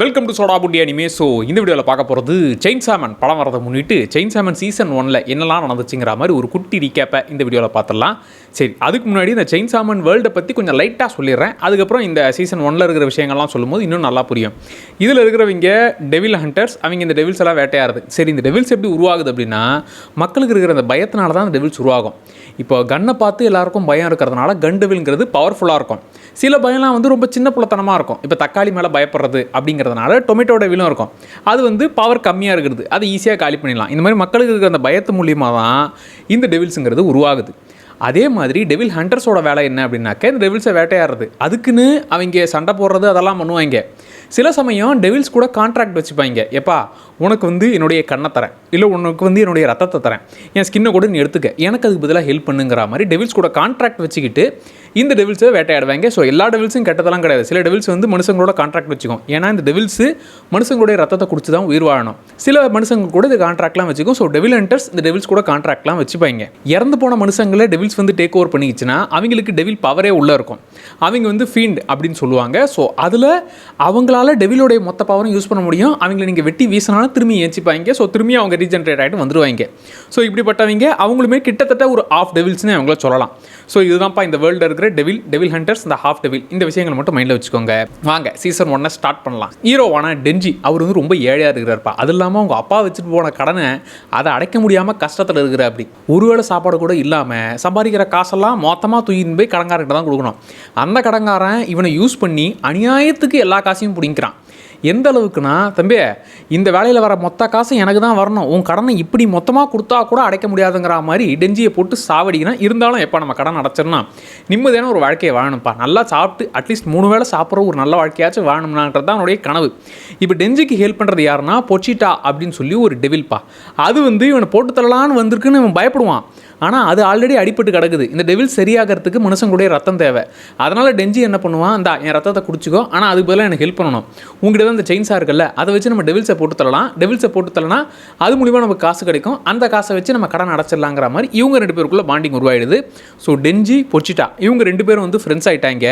Welcome to soda Buti anime. So இந்த வீடியோவில் பார்க்க போகிறது செயின்சா மேன் படம் வரதை முன்னிட்டு செயின்சா மேன் சீசன் 1 என்னெல்லாம் நடந்துச்சுங்கிற மாதிரி ஒரு குட்டி ரீகேப்பை இந்த வீடியோவில் பார்த்துடலாம். சரி, அதுக்கு முன்னாடி இந்த செயின்சா மேன் வேர்ல்டை பற்றி கொஞ்சம் லைட்டாக சொல்லிடுறேன். அதுக்கப்புறம் இந்த சீசன் 1 இருக்கிற விஷயங்கள்லாம் சொல்லும்போது இன்னும் நல்லா புரியும். இதில் இருக்கிறவங்க டெவில் ஹண்டர்ஸ், அவங்க இந்த டெவில்ஸ் எல்லாம் வேட்டையாடுது. சரி, இந்த டெவில்ஸ் எப்படி உருவாகுது அப்படின்னா மக்களுக்கு இருக்கிற அந்த பயத்தினால தான் அந்த டெவில்ஸ் உருவாகும். இப்போ கன்னை பார்த்து எல்லாருக்கும் பயம் இருக்கிறதுனால கன் டெவில்ங்கிறது பவர்ஃபுல்லாக இருக்கும். சில பயம்லாம் வந்து ரொம்ப சின்ன புள்ளத்தனமாக இருக்கும். இப்போ தக்காளி மேலே பயப்படுறது அப்படிங்கிறதுனால டொமேட்டோ டெவிலும் இருக்கும். அது வந்து பவர் கம்மியாக இருக்கிறது, அதை ஈஸியாக காலி பண்ணிடலாம். இந்த மாதிரி மக்களுக்கு இருக்கிற அந்த பயத்து மூலியமாக தான் இந்த டெவில்ஸுங்கிறது உருவாகுது. அதே மாதிரி டெவில் ஹண்டர்ஸோட வேலை என்ன அப்படின்னாக்க இந்த டெவில்ஸை வேட்டையாடுறது. அதுக்குன்னு அவங்க சண்டை போடுறது அதெல்லாம் பண்ணுவாங்க. சில சமயம் டெவில்ஸ் கூட கான்ட்ராக்ட் வச்சுப்பாங்க. எப்பா, உனக்கு வந்து என்னுடைய கண்ணை தரேன், இல்லை உனக்கு வந்து என்னுடைய ரத்தத்தை தரேன், என் ஸ்கின்னை கூட நீ எடுத்துக்க, எனக்கு அதுக்கு பதிலாக ஹெல்ப் பண்ணுங்கிற மாதிரி டெவில்ஸ் கூட கான்ட்ராக்ட் வச்சுக்கிட்டு இந்த டெவில்ஸை வேட்டையாடுவாங்க. ஸோ எல்லா டெவில்ஸும் கெட்டதெல்லாம் கிடையாது. சில டெவில்ஸ் வந்து மனுஷங்களோட கான்ட்ராக்ட் வச்சுக்கும். ஏன்னா இந்த டெவில்ஸு மனுஷங்களுடைய ரத்தத்தை குடிச்சு தான் உயிர் வாழணும். சில மனுஷங்க கூட இது கான்ட்ராக்ட்லாம் வச்சுக்கும். ஸோ டெவில் ஹண்டர்ஸ் இந்த டெவில்ஸ் கூட கான்ட்ராக்ட்லாம் வச்சுப்பாங்க. இறந்து போன மனுஷங்களை டெவில்ஸ் வந்து டேக் ஓவர் பண்ணிக்கிச்சுன்னா அவங்களுக்கு டெவில் பவரே உள்ளே இருக்கும். அவங்க வந்து ஃபீண்ட் அப்படின்னு சொல்லுவாங்க. ஸோ அதில் அவங்களால டெவிலோடைய மொத்த பவரும் யூஸ் பண்ண முடியும். அவங்களை நீங்கள் வெட்டி வீசினாலும் திரும்பி ஏற்றிப்பாங்க. ஸோ திரும்பி அவங்க ரீஜென்ரேட் ஆகிட்டு வந்துடுவாங்க. ஸோ இப்படிப்பட்டவங்க அவங்களுமே கிட்டத்தட்ட ஒரு ஆஃப் டெவில்ஸ்னு அவங்கள சொல்லலாம். ஸோ இதுதான்ப்பா இந்த வேர்ல்டில் இருக்கிற டெவில் ஹண்டர்ஸ், இந்த ஹாஃப் டெவில். இந்த விஷயங்களை மட்டும் மைண்டில் வச்சுக்கோங்க. வாங்க சீசன் 1 ஸ்டார்ட் பண்ணலாம். ஹீரோவான டென்ஜி அவர் வந்து ரொம்ப ஏழையாக இருக்கிறார்ப்பா. அது இல்லாமல் அவங்க அப்பா வச்சுட்டு போன கடனை அதை அடைக்க முடியாமல் கஷ்டத்தில் இருக்கிற. அப்படி ஒருவேளை சாப்பாடு கூட இல்லாமல் சம்பாதிக்கிற காசெல்லாம் மொத்தமாக தூக்கின்னு போய் கடங்காரர்கிட்ட தான் கொடுக்கணும். அந்த கடங்காரன் இவனை யூஸ் பண்ணி அநியாயத்துக்கு எல்லா காசையும் பிடிக்கிறான். எந்த அளவுக்குனா, தம்பி இந்த வேலையில் வர மொத்த காசு எனக்கு தான் வரணும், உன் கடனை இப்படி மொத்தமாக கொடுத்தா கூட அடைக்க முடியாதுங்கிற மாதிரி டென்ஜியை போட்டு சாவடிக்கணும். இருந்தாலும் எப்போ நம்ம கடன் அடைச்சிடணும், நிம்மதியான ஒரு வாழ்க்கையை வாழணும்ப்பா, நல்லா சாப்பிட்டு அட்லீஸ்ட் 3 வேளை சாப்பிட்ற ஒரு நல்ல வாழ்க்கையாச்சும் வாழணும்னான்றது தான் அவனுடைய கனவு. இப்போ டென்ஜிக்கு ஹெல்ப் பண்ணுறது யாருன்னா பொச்சிட்டா அப்படின்னு சொல்லி ஒரு டெவில்ப்பா. அது வந்து இவனை போட்டு தள்ளலான்னு வந்திருக்குன்னு இவன் பயப்படுவான். ஆனால் அது ஆல்ரெடி அடிப்பட்டு கிடக்குது. இந்த டெவில் சரியாகிறதுக்கு மனுஷங்களுடைய ரத்தம் தேவை. அதனால் டென்ஜி என்ன பண்ணுவான், இந்த என் ரத்தத்தை குடிச்சிக்கோ, ஆனால் அதுக்கு பதிலாக எனக்கு ஹெல்ப் பண்ணணும். உங்கள்கிட்ட தான் இந்த செயின்ஸாக இருக்குல்ல, அதை வச்சு நம்ம டெவில்ஸை போட்டு தள்ளலாம். டெவில்ஸை போட்டு தள்ளனா அது மூலிமா நமக்கு காசு கிடைக்கும். அந்த காசை வச்சு நம்ம கடன் அடைச்சிடலாங்கிற மாதிரி இவங்க 2 பேருக்குள்ள பாண்டிங் உருவாயிடுது. ஸோ டென்ஜி பொச்சிட்டா இவங்க 2 பேரும் வந்து ஃப்ரெண்ட்ஸ் ஆகிட்டாங்க.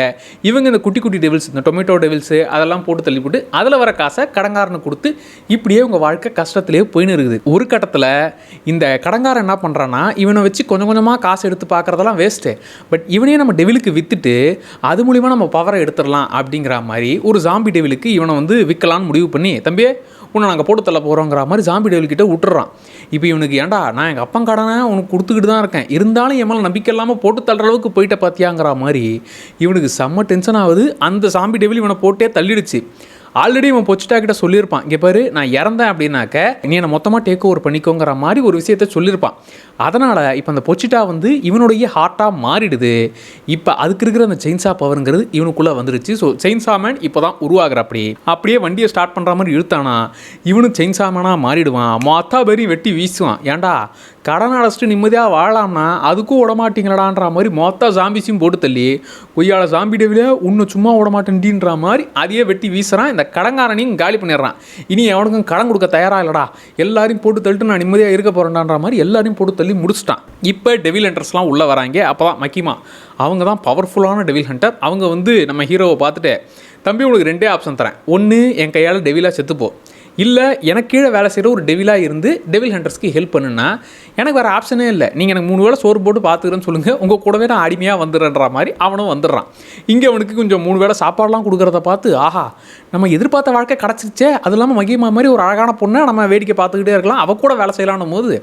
இவங்க இந்த குட்டி குட்டி டெவில்ஸ், இந்த டொமேட்டோ டெவில்ஸு அதெல்லாம் போட்டு தள்ளிவிட்டு அதில் வர காசை கடங்காரனை கொடுத்து இப்படியே உங்கள் வாழ்க்கை கஷ்டத்திலே போயின்னு இருக்குது. ஒரு கட்டத்தில் இந்த கடங்காரன் என்ன பண்ணுறான்னா, இவனை வச்சு கொஞ்சம் கொஞ்சமாக காசு எடுத்து பார்க்குறதெல்லாம் வேஸ்ட்டு. பட் இவனே நம்ம டெவிலுக்கு விற்றுட்டு அது மூலிமா நம்ம பவரை எடுத்துடலாம் அப்படிங்கிற மாதிரி ஒரு ஜாம்பி டெவிலுக்கு இவனை வந்து விற்கலான்னு முடிவு பண்ணி, தம்பியே உன்னை நாங்கள் போட்டு தள்ள போகிறோங்கிற மாதிரி ஜாம்பி டெவில்கிட்ட விட்டுறான். இப்போ இவனுக்கு ஏன்டா, நான் எங்கள் அப்பன் கடனை உனக்கு கொடுத்துக்கிட்டு தான் இருக்கேன், இருந்தாலும் என் மேலே நம்பிக்கை இல்லாமல் போட்டு தள்ளுற அளவுக்கு போயிட்ட பார்த்தியாங்கிற மாதிரி இவனுக்கு செம்ம டென்ஷன் ஆகுது. அந்த ஜாம்பி டெவில் இவனை போட்டே தள்ளிடுச்சு. ஆல்ரெடி இவன் பொச்சிட்டா கிட்ட சொல்லியிருப்பான், இங்கே பாரு நான் இறந்தேன் அப்படின்னாக்க நீ என்னை மொத்தமாக டேக் ஓவர் பண்ணிக்கோங்கிற மாதிரி ஒரு விஷயத்த சொல்லியிருப்பான். அதனால் இப்போ அந்த பொச்சிட்டா வந்து இவனுடைய ஹார்ட்டாக மாறிடுது. இப்போ அதுக்கு இருக்கிற அந்த செயின்சா பவருங்கிறது இவனுக்குள்ளே வந்துடுச்சு. ஸோ செயின்சா மேன் இப்போ தான் உருவாகிற. அப்படியே வண்டியை ஸ்டார்ட் பண்ணுற மாதிரி இழுத்தானா இவனு செயின்சா மேனாக மாறிடுவான். மொத்த பேரையும் வெட்டி வீசுவான். ஏன்டா கடன் அடைச்சிட்டு நிம்மதியாக வாழலாம்னா அதுக்கும் விடமாட்டீங்களாடான்ற மாதிரி மொத்த ஜாம்பிஸையும் போட்டு தள்ளி கொய்யால ஜாம்பி டெவிலே உன்னை சும்மா விடமாட்டேன்டின்ற மாதிரி அதையே வெட்டி வீசுறான். இந்த கடங்காரனையும் காலி பண்ணிடுறான். இனி அவனுக்கும் கடன் கொடுக்க தயாராக இல்லைடா, எல்லாரையும் போட்டு தள்ளிட்டு நான் நிம்மதியாக இருக்க போகிறேன்டான்ற மாதிரி எல்லாரையும் போட்டு தள்ளி முடிச்சிட்டான். இப்போ டெவில் ஹண்டர்ஸ்லாம் உள்ளே வராங்க. அப்போ தான் மக்கிமா அவங்க தான் பவர்ஃபுல்லான டெவில் ஹண்டர். அவங்க வந்து நம்ம ஹீரோவை பார்த்துட்டு, தம்பி உங்களுக்கு 2 ஆப்ஷன் தரேன், ஒன்று என் கையால் டெவிலாக செத்துப்போ, இல்லை எனக்கு கீழே வேலை செய்கிற ஒரு டெவிலாக இருந்து டெவில் ஹண்டர்ஸ்க்கு ஹெல்ப் பண்ணுன்னா எனக்கு வேறு ஆப்ஷனே இல்லை, நீங்கள் எனக்கு 3 வேளை சோறு போட்டு பார்த்துக்கிறேன்னு சொல்லுங்கள், உங்கள் கூடவே நான் அடிமையாக வந்துடுறேன்ற மாதிரி அவனும் வந்துடுறான். இங்கே அவனுக்கு கொஞ்சம் 3 வேளை சாப்பாடெலாம் கொடுக்குறத பார்த்து, ஆஹா நம்ம எதிர்பார்த்த வாழ்க்கை கிடச்சிருச்சே, அது இல்லாமல் மகிமா மாதிரி ஒரு அழகான பொண்ணை நம்ம வேடிக்கை பார்த்துக்கிட்டே இருக்கலாம், அவள் கூட வேலை செய்யலான்னும் போது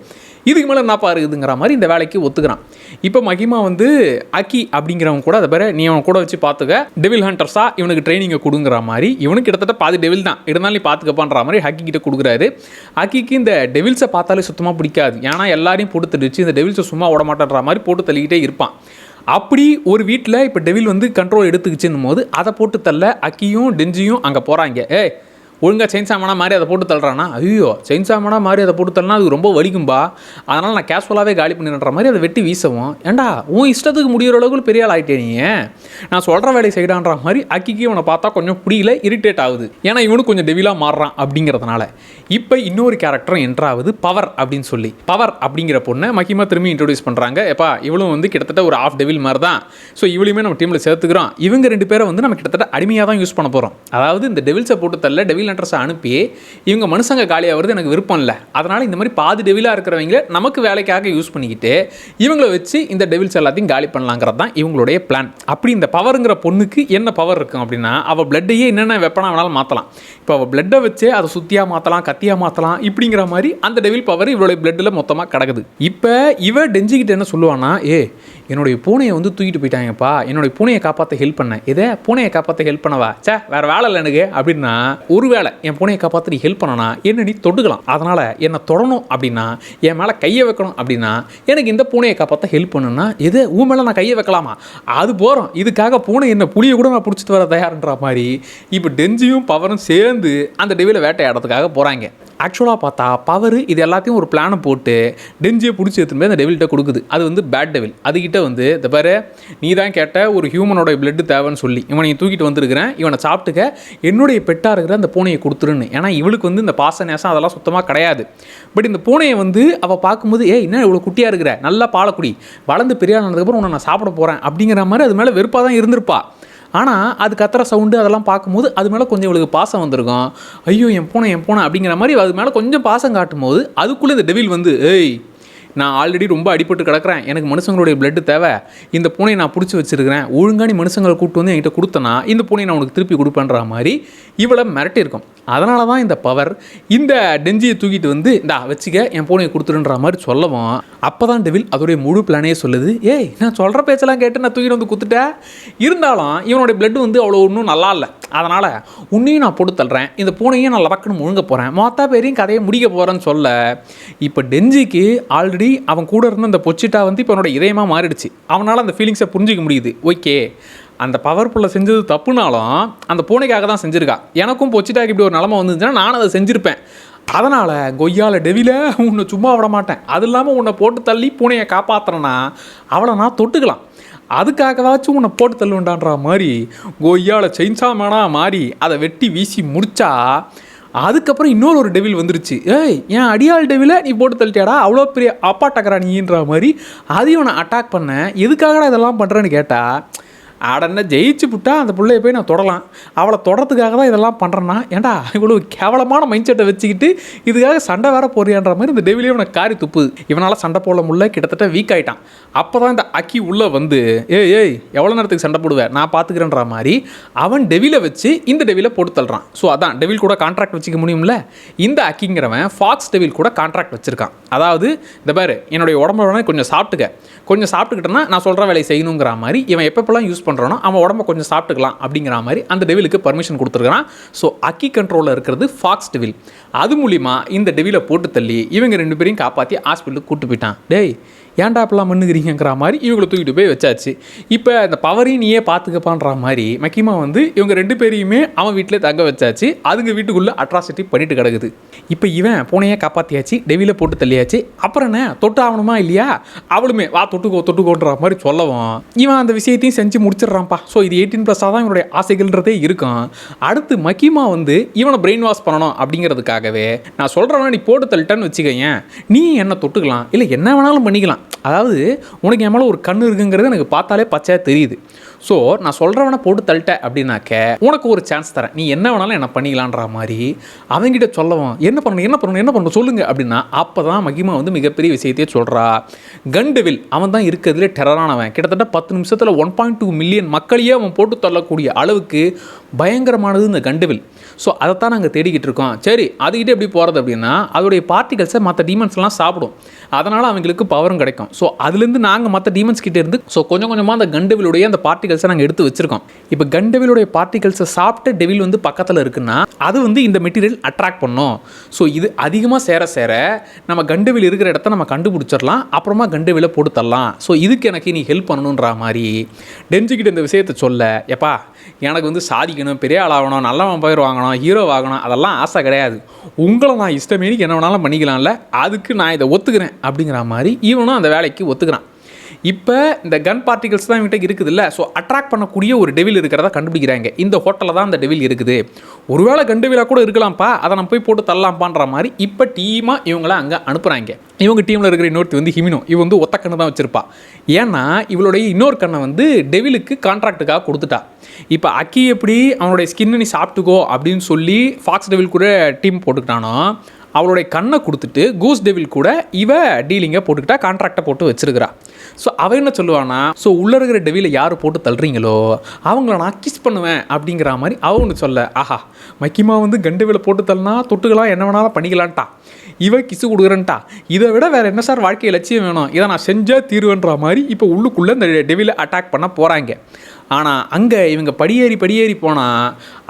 இதுக்கு மேலே என்னப்பா இருக்குதுங்கிற மாதிரி இந்த வேலைக்கு ஒத்துக்கிறான். இப்போ மகிமா வந்து அக்கி அப்படிங்கிறவங்க கூட அதை பேர் நீ அவன் கூட வச்சு பார்த்துக்க, டெவில் ஹண்டர்ஸாக இவனுக்கு ட்ரைனிங்கை கொடுங்குற மாதிரி, இவனுக்கு கிட்டத்தட்ட பாதி டெவில் தான் இருந்தாலும் நீ பார்த்துக்கப்பான்ற மாதிரி ஹக்கி கிட்ட கொடுக்குறாரு. ஹக்கிக்கு இந்த டெவில்ஸை பார்த்தாலே சுத்தமாக பிடிக்காது. ஏன்னா எல்லாரையும் போட்டு தள்ளிச்சு, இந்த டெவில்ஸை சும்மா விட மாட்டேன்ற மாதிரி போட்டு தள்ளிக்கிட்டே இருப்பான். அப்படி ஒரு வீட்டில் இப்போ டெவில் வந்து கண்ட்ரோல் எடுத்துக்கிச்சுன்னும் போது அதை போட்டு தள்ள அக்கியும் டென்ஜியும் அங்கே போகிறாங்க. ஒழுங்காக செயின்சாமனா மாதிரி அதை போட்டு தள்ளுறானா, ஐயோ செயின்சாமனா மாதிரி அதை போட்டு தள்ளனா அது ரொம்ப வலிக்கும்பா, அதனால் நான் கேஷுவலாகவே காலி பண்ணிடுற மாதிரி அதை வெட்டி வீசவும். ஏன்டா உன் இஷ்டத்துக்கு முடிகிற அளவுக்கு பெரிய ஆள் ஆகிட்டே நீ, நான் சொல்கிற வேலையை செய்யடான்ற மாதிரி அக்கிக்கு இவனை பார்த்தா கொஞ்சம் பிடிக்கல, இரிட்டேட் ஆகுது. ஏன்னா இவனும் கொஞ்சம் டெவிலாக மாறுறான் அப்படிங்கிறதுனால. இப்போ இன்னொரு கேரக்டரும் என்ட்ராகுது, பவர் அப்படின்னு சொல்லி. பவர் அப்படிங்கிற பொண்ணை மகிமா திரும்பி இன்ட்ரோடியூஸ் பண்ணுறாங்க. எப்பா இவளும் வந்து கிட்டத்தட்ட ஒரு ஆஃப் டெவில் மாதிரி தான். ஸோ இவளையுமே நம்ம டீமில் சேர்த்துக்கிறோம். இவங்க 2 பேரை வந்து நம்ம கிட்டத்தட்ட அடிமையாக தான் யூஸ் பண்ண போகிறோம். அதாவது இந்த டெவில்ஸை போட்டு தள்ள டெவில் டெவில் ஹண்டர்ஸை அனுப்பி இவங்க மனுஷங்க காலியாகிறது எனக்கு விருப்பம் இல்லை, அதனால் இந்த மாதிரி பாதி டெவிலாக இருக்கிறவங்கள நமக்கு வேலைக்காக யூஸ் பண்ணிக்கிட்டு இவங்களை வச்சு இந்த டெவில்ஸ் எல்லாத்தையும் காலி பண்ணலாங்கிறது தான் இவங்களுடைய பிளான். அப்படி இந்த பவருங்கிற பொண்ணுக்கு என்ன பவர் இருக்கும் அப்படின்னா, அவள் பிளட்டையே என்னென்ன வெப்பனாக வேணாலும் மாற்றலாம். இப்போ அவள் பிளட்டை வச்சு அதை சுத்தியாக மாற்றலாம், கத்தியாக மாற்றலாம். இப்படிங்கிற மாதிரி அந்த டெவில் பவர் இவளுடைய பிளட்டில் மொத்தமாக கிடக்குது. இப்போ இவ டெஞ்சிக்கிட்ட என்ன சொல்லுவான்னா, என்னுடைய பூனையை வந்து தூக்கிட்டு போயிட்டாங்கப்பா, என்னுடைய பூனையை காப்பாற்ற ஹெல்ப் பண்ண, பூனையை காப்பாற்ற ஹெல்ப் பண்ணவா, வேற வேலை இல்லை எனக்கு அப்படின்னா, ஒரு வேளை என் பூனையை காப்பாற்ற நீ ஹெல்ப் பண்ணனா என்ன நீ தொட்டுக்கலாம், அதனால என்னை தொடணும் அப்படின்னா, என் மேலே கையை வைக்கணும் அப்படின்னா, எனக்கு இந்த பூனையை காப்பாற்ற ஹெல்ப் பண்ணுன்னா, உன் மேலே நான் கையை வைக்கலாமா, அது போகிறோம், இதுக்காக பூனை என்ன புளியை கூட நான் பிடிச்சிட்டு வர தயார்ன்ற மாதிரி இப்போ டெஞ்சியும் பவரும் சேர்ந்து அந்த டெவிலை வேட்டையாடுறதுக்காக போகிறாங்க. ஆக்சுவலாக பார்த்தா பவர் இது எல்லாத்தையும் ஒரு பிளானை போட்டு டெஞ்சியை பிடிச்சி எடுத்துன்னு போய் அந்த டெவில்கிட்ட கொடுக்குது. அது வந்து பேட் டெவில். அதுக்கிட்ட வந்து இந்த பாரு, நீ தான் கேட்ட ஒரு ஹியூமனோட பிளட்டு தேவைன்னு சொல்லி இவனை தூக்கிட்டு வந்துருக்கிறேன், இவனை சாப்பிட்டுக்க, என்னுடைய பெட்டாக இருக்கிற அந்த பூனையை கொடுத்துருன்னு. ஏன்னா இவளுக்கு வந்து இந்த பாச நேசம் அதெல்லாம் சுத்தமாக கிடையாது. பட் இந்த பூனையை வந்து அவள் பார்க்கும்போது, என்ன இவ்வளோ குட்டியாக இருக்கிற, நல்லா பாலக்குடி, வளர்ந்து பெரியார் ஆனதுக்கப்புறம் உன்னை நான் சாப்பிட போகிறேன் அப்படிங்கிற மாதிரி அது மேலே வெறுப்பாக தான் இருந்திருப்பா. ஆனால் அது கத்துற சவுண்டு அதெல்லாம் பார்க்கும்போது அது மேலே கொஞ்சம் இவளுக்கு பாசம் வந்திருக்கும். ஐயோ என் பூனை அப்படிங்கிற மாதிரி அது மேலே கொஞ்சம் பாசம் காட்டும் போது அதுக்குள்ளே இந்த டெவில் வந்து, நான் ஆல்ரெடி ரொம்ப அடிபட்டு கிடக்கிறேன், எனக்கு மனுஷங்களுடைய பிளட்டு தேவை, இந்த பூனையை நான் பிடிச்சி வச்சிருக்கிறேன், ஒழுங்கானி மனுஷங்களை கூப்பிட்டு வந்து என்கிட்ட கொடுத்தனா இந்த பூனையை நான் உனக்கு திருப்பி கொடுப்பேன்ற மாதிரி இவளை மிரட்டியிருக்கும். அதனால தான் இந்த பவர் இந்த டெஞ்சியை தூக்கிட்டு வந்து இந்தா வச்சுக்க என் பூனையை கொடுத்துருன்ற மாதிரி சொல்லவும், அப்போ தான் டெவில் அதோடைய முழு பிளானே சொல்லுது, நான் சொல்கிற பேச்செல்லாம் கேட்டு நான் தூக்கிட்டு வந்து கொடுத்துட்டேன், இருந்தாலும் இவனுடைய பிளட்டு வந்து அவ்வளோ ஒன்றும் நல்லா இல்லை, அதனால் உன்னையும் நான் போட்டு தள்ளுறேன், இந்த பூனையும் நான் லவக்குன்னு முழுங்க போகிறேன், மொத்த பேரையும் கதையை முடிக்க போகிறேன்னு சொல்ல, இப்போ டெஞ்சிக்கு ஆல்ரெடி அவன் கூட இருந்த அந்த பொச்சிட்டா வந்து இப்போ அவனோட இதயமாக மாறிடுச்சு. அவனால் அந்த ஃபீலிங்ஸை புரிஞ்சிக்க முடியுது. ஓகே, அந்த பவர்ஃபுல்லை செஞ்சது தப்புனாலும் அந்த பூனைக்காக தான் செஞ்சுருக்கா, எனக்கும் பொச்சிட்டாக்கு இப்படி ஒரு நிலமை வந்துச்சுன்னா நானும் அதை செஞ்சுருப்பேன், அதனால் கொய்யால டெவில உன்னை சும்மா விட மாட்டேன், அது இல்லாமல் உன்னை போட்டு தள்ளி பூனையை காப்பாற்றுறேன்னா அவளை நான் தொட்டுக்கலாம், அதுக்காகவாச்சும் உன்னை போட்டு தள்ளுண்டான்ற மாதிரி கொய்யால செயின்சா மேனாக மாறி அதை வெட்டி வீசி முடிச்சா, அதுக்கப்புறம் இன்னொரு டெவில் வந்துருச்சு. என் அடியாள் டெவிலை நீ போட்டு தள்ளிட்டியாடா, அவ்வளோ பெரிய அப்பா டக்கரா நீன்ற மாதிரி அதையும் நான் அட்டாக் பண்ணேன், எதுக்காகடா இதெல்லாம் பண்ணுறேன்னு கேட்டால், ஆடன ஜெயிச்சு விட்டா அந்த பிள்ளைய போய் நான் தொடலாம், அவளை தொடறதுக்காக தான் இதெல்லாம் பண்ணுறேன்னா, ஏன்டா இவ்வளோ கேவலமான மைண்ட் செட்டை வச்சுக்கிட்டு இதுக்காக சண்டை வேற போறியான்ற மாதிரி இந்த டெவிலே இவனை காரி துப்புது. இவனால் சண்டை போட முடியல, கிட்டத்தட்ட வீக் ஆகிட்டான். அப்போ தான் இந்த அக்கி உள்ளே வந்து எவ்வளோ நேரத்துக்கு சண்டை போடுவேன் நான் பார்த்துக்கிறேன்ற மாதிரி அவன் டெவிலை வச்சு இந்த டெவிலை போட்டு தள்ளுறான். ஸோ அதான் டெவில் கூட கான்ட்ராக்ட் வச்சுக்க முடியும்ல, இந்த அக்கிங்கிறவன் ஃபாக்ஸ் டெவில் கூட கான்ட்ராக்ட் வச்சுருக்கான். அதாவது இந்த பாரு, என்னுடைய உடம்புல கொஞ்சம் சாப்பிட்டுக்கிட்டேன்னா நான் சொல்கிற வேலையை செய்யணுங்கிற மாதிரி இவன் எப்பப்பெல்லாம் யூஸ் பண்ணுறானோ அவன் உடம்ப கொஞ்சம் சாப்பிட்டுக்கலாம் அப்படிங்கிற மாதிரி அந்த டெவிலுக்கு பர்மிஷன் கொடுத்துருக்கான். ஸோ அக்கி கண்ட்ரோலில் இருக்கிறது ஃபாக்ஸ் டெவில். அது மூலிமா இந்த டெவிலை போட்டு தள்ளி இவங்க 2 பேரையும் காப்பாற்றி ஹாஸ்பிட்டலுக்கு கூப்பிட்டு போயிட்டான். ஏன்டா அப்பெல்லாம் மண்ணுகிறீங்கிற மாதிரி இவங்களை தூக்கிட்டு போய் வச்சாச்சு. இப்போ இந்த பவரையும் நீயே பார்த்துக்கப்பான்ற மாதிரி மக்கிமா வந்து இவங்க 2 பேரையுமே அவன் வீட்டிலே தங்க வச்சாச்சு. அதுங்க வீட்டுக்குள்ளே அட்ராசிட்டி பண்ணிட்டு கிடக்குது. இப்போ இவன் பூனையை காப்பாற்றியாச்சு, டெவில போட்டு தள்ளியாச்சு, அப்புறம் என்ன தொட்டு ஆகணுமா இல்லையா, அவளுமே வா தொட்டுக்கோன்ற மாதிரி சொல்லவும் இவன் அந்த விஷயத்தையும் செஞ்சு முடிச்சிடறான்ப்பா. ஸோ இது 18+ தான் இவனுடைய ஆசைகள்ன்றதே இருக்கும். அடுத்து மக்கிமா வந்து இவனை பிரெயின் வாஷ் பண்ணணும் அப்படிங்கிறதுக்காகவே நான் சொல்கிறவன நீ போட்டு தள்ளிட்டான்னு வச்சுக்கேன், நீ என்ன தொட்டுக்கலாம், இல்லை என்ன வேணாலும் பண்ணிக்கலாம், அதாவது உனக்கு என் மேலே ஒரு கண்ணு இருக்குங்கிறது எனக்கு பார்த்தாலே பச்சையாக தெரியுது. ஸோ நான் சொல்கிறவனை போட்டு தள்ளிட்டேன் அப்படின்னாக்க உனக்கு ஒரு சான்ஸ் தரேன், நீ என்ன வேணாலும் என்ன பண்ணிக்கலான்ற மாதிரி அவங்ககிட்ட சொல்லவும் என்ன பண்ணணும் சொல்லுங்க அப்படின்னா, அப்போ தான் மகிமா வந்து மிகப்பெரிய விஷயத்தையே சொல்கிறா. கண்டெவில் அவன் தான் இருக்கிறதுலே டெரரானவன். கிட்டத்தட்ட 10 நிமிஷத்தில் 1.2 மில்லியன் மக்களையே அவன் போட்டு தள்ளக்கூடிய அளவுக்கு பயங்கரமானது இந்த கண்டெவில். ஸோ அதைத்தான் நாங்கள் தேடிக்கிட்டு இருக்கோம். சரி, அதுக்கிட்ட எப்படி போகிறது அப்படின்னா, அதோடைய பார்ட்டிகல்ஸை மற்ற டீமன்ஸ்லாம் சாப்பிடும், அதனால் அவங்களுக்கு பவரும் கிடைக்கும். ஸோ அதுலேருந்து நாங்கள் மற்ற டீமன்ஸ் கிட்டே இருந்து கொஞ்சம் கொஞ்சமாக அந்த கண்டெவிலுடைய அந்த பார்ட்டிகல்ஸை நாங்கள் எடுத்து வச்சுருக்கோம். இப்போ கண்டெவிலுடைய பார்ட்டிகல்ஸை சாப்பிட்ட டெவில் வந்து பக்கத்தில் இருக்குன்னா அது வந்து இந்த மெட்டீரியல் அட்ராக்ட் பண்ணும். ஸோ இது அதிகமாக சேர நம்ம கண்டெவில் இருக்கிற இடத்த நம்ம கண்டுபிடிச்சிடலாம், அப்புறமா கண்டெவிலை போட்டு தரலாம். ஸோ இதுக்கு எனக்கு நீ ஹெல்ப் பண்ணணுன்ற மாதிரி டென்ஜிக்கிட்ட இந்த விஷயத்தை சொல்ல, எப்பா எனக்கு வந்து சாதிக்கணும், பெரிய ஆளாகணும், நல்லவன் பயிர் வாங்கணும், ஹீரோ ஆகணும், அதெல்லாம் ஆசை கிடையாது, உங்களை நான் இஷ்டமேனிக்கு என்ன வேணாலும் பண்ணிக்கலாம்ல, அதுக்கு நான் இதை ஒத்துக்கிறேன் அப்படிங்கிற மாதிரி இவனும் அந்த வேலைக்கு ஒத்துக்கிறான். இப்போ இந்த கன் பார்ட்டிகல்ஸ் தான் இவங்கிட்ட இருக்குது இல்லை, ஸோ அட்ராக்ட் பண்ணக்கூடிய ஒரு டெவில் இருக்கிறதா கண்டுபிடிக்கிறாங்க. இந்த ஹோட்டலில் தான் அந்த டெவில் இருக்குது, ஒருவேளை கன் டெவிலாக கூட இருக்கலாம்ப்பா, அதை நம்ம போய் போட்டு தள்ளலாம்ப்பான்ற மாதிரி இப்போ டீமாக இவங்கள அங்கே அனுப்புகிறாங்க. இவங்க டீமில் இருக்கிற இன்னொருத்தி வந்து ஹிமினோ, இவ வந்து ஒத்த கண்ணு தான் வச்சிருப்பா. ஏன்னா இவளுடைய இன்னொரு கண்ணை வந்து டெவிலுக்கு கான்ட்ராக்டுக்காக கொடுத்துட்டா. இப்போ அக்கி எப்படி அவனுடைய ஸ்கின்னை நீ சாப்பிட்டுக்கோ அப்படின்னு சொல்லி ஃபாக்ஸ் டெவில் கூட டீம் போட்டுக்கிட்டானோ, அவளுடைய கண்ணை கொடுத்துட்டு கூஸ் டெவில் கூட இவ டீலிங்கை போட்டுக்கிட்டா, கான்ட்ராக்டை போட்டு வச்சிருக்கிறா. ஸோ அவன் என்ன சொல்லுவானா, ஸோ உள்ளே இருக்கிற டெவிலை யார் போட்டு தள்ளுறீங்களோ அவங்கள நான் கிஸ் பண்ணுவேன் அப்படிங்கிற மாதிரி அவனு சொல்ல, ஆஹா மக்கிமா வந்து கண்டெவிலை போட்டு தள்ளினா தொட்டுக்கலாம், என்ன வேணாலும் பண்ணிக்கலான்ட்டா, இவன் கிசு கொடுக்குறேன்ட்டா, இதை விட வேறு என்ன சார் வாழ்க்கை லட்சியம் வேணும், இதை நான் செஞ்சால் தீர்வுன்ற மாதிரி இப்போ உள்ளுக்குள்ளே இந்த டெவிலை அட்டாக் பண்ண போகிறாங்க. ஆனால் அங்கே இவங்க படியேறி போனால்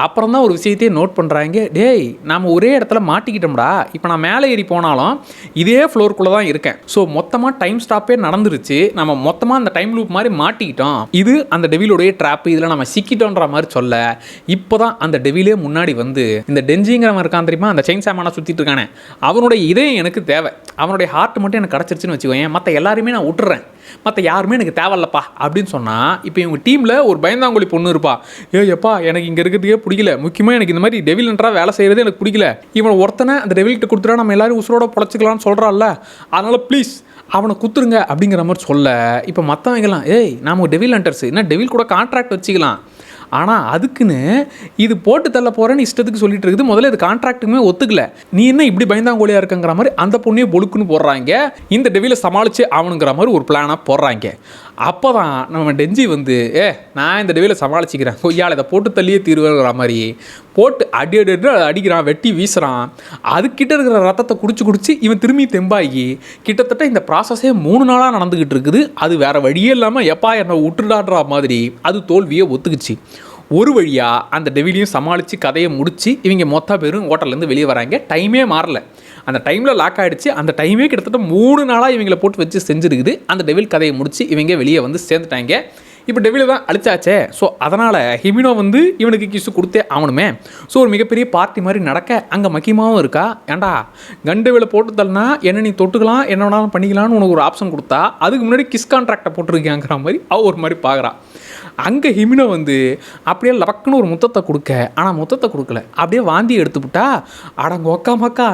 அப்புறம் தான் ஒரு விஷயத்தையே நோட் பண்ணுறாங்க. டேய் நாம் ஒரே இடத்துல மாட்டிக்கிட்டோம்டா, இப்போ நான் மேலே ஏறி போனாலும் இதே ஃப்ளோருக்குள்ளே தான் இருக்கேன், ஸோ மொத்தமாக டைம் ஸ்டாப்பே நடந்துருச்சு, நம்ம மொத்தமாக அந்த டைம் லூப் மாதிரி மாட்டிக்கிட்டோம், இது அந்த டெவிலுடைய ட்ராப்பு, இதில் நம்ம சிக்கிட்டோன்ற மாதிரி சொல்ல, இப்போ தான் அந்த டெவிலே முன்னாடி வந்து இந்த டெஞ்சிங்கிறவன் இருக்கான் தெரியுமா, அந்த செயின் சாமானாக சுற்றிட்டு இருக்கானே, அவனுடைய இதயம் எனக்கு தேவை, அவனுடைய ஹார்ட் மட்டும் எனக்கு கிடச்சிருச்சுன்னு வச்சுக்கோங்க, மற்ற எல்லாருமே நான் விட்டுறேன், மற்ற யாருமே எனக்கு தேவையில்லப்பா அப்படின்னு சொன்னால், இப்போ இவங்க டீமில் ஒரு பயந்தாங்குழி பொண்ணு இருப்பா, எப்பா எனக்கு இங்கே இருக்கிறதுக்கே பிடிக்கல, முக்கியமாக எனக்கு இந்த மாதிரி டெவில் என்றா வேலை செய்கிறதே எனக்கு பிடிக்கல, இவன் ஒருத்தனை அந்த டெவில்கிட்ட கொடுத்துட்டா நம்ம எல்லாரும் உசுரோட பொழைச்சிக்கலாம்னு சொல்கிறான்ல, அதனால் ப்ளீஸ் அவனை குத்துருங்க அப்படிங்கிற மாதிரி சொல்ல, இப்போ மற்றவங்கலாம் நாம டெவில் ஹண்டர்ஸ், என்ன டெவில் கூட கான்ட்ராக்ட் வச்சுக்கலாம், ஆனால் அதுக்குன்னு இது போட்டு தள்ள போகிறேன்னு இஷ்டத்துக்கு சொல்லிட்டு இருக்குது, முதல்ல இது கான்ட்ராக்ட்டுமே ஒத்துக்கல, நீ என்ன இப்படி பயந்தாங்கோலியாக இருக்குங்கிற மாதிரி அந்த பொண்ணையே பொழுக்குன்னு போடுறாங்க, இந்த டெவிலை சமாளித்து ஆகணுங்கிற மாதிரி ஒரு பிளானாக போடுறாங்க. அப்போ தான் நம்ம டெஞ்சி வந்து நான் இந்த டெவிலை சமாளிச்சிக்கிறேன், கொய்யால் இதை போட்டு தள்ளியே தீர்வுங்கிற மாதிரி போட்டு அடிக்கிறான், வெட்டி வீசுகிறான், அதுக்கிட்ட இருக்கிற ரத்தத்தை குடிச்சு இவன் திரும்பி தெம்பாகி கிட்டத்தட்ட இந்த ப்ராசஸே 3 நாளாக நடந்துக்கிட்டு இருக்குது. அது வேறு வழியே இல்லாமல் எப்பா என்னை விட்டுடாடுற மாதிரி அது தோல்வியை ஒத்துக்குச்சு. ஒரு வழியாக அந்த டெவிலையும் சமாளித்து கதையை முடித்து இவங்க மொத்த பேரும் ஹோட்டல்லேருந்து வெளியே வராங்க. டைமே மாறல, அந்த டைமில் லாக் ஆகிடுச்சு, அந்த டைமே கிட்டத்தட்ட 3 நாளாக இவங்களை போட்டு வச்சு செஞ்சுருக்குது. அந்த டெவில் கதையை முடித்து இவங்க வெளியே வந்து சேர்ந்துட்டாங்க. இப்போ டெவிலை தான் அழிச்சாச்சே, ஸோ அதனால் ஹிமினோ வந்து இவனுக்கு கிசு கொடுத்தே ஆகணுமே. ஸோ ஒரு மிகப்பெரிய பார்ட்டி மாதிரி நடக்க அங்கே மக்கிமாவும் இருக்கா, ஏண்டா கன் டெவிலை போட்டு தள்ளினா என்ன நீ தொட்டுக்கலாம், என்ன வேணாலும் பண்ணிக்கலான்னு உனக்கு ஒரு ஆப்ஷன் கொடுத்தா, அதுக்கு முன்னாடி கிஸ் கான்ட்ராக்டை போட்டிருக்காங்கிற மாதிரி ஒரு மாதிரி பார்க்குறான். அங்கே ஹிமினோ வந்து அப்படியே லபக்குன்னு ஒரு முத்தத்தை கொடுக்க, ஆனால் முத்தத்தை கொடுக்கல, அப்படியே வாந்தி எடுத்துவிட்டா, அடங்க ஒக்கா மக்கா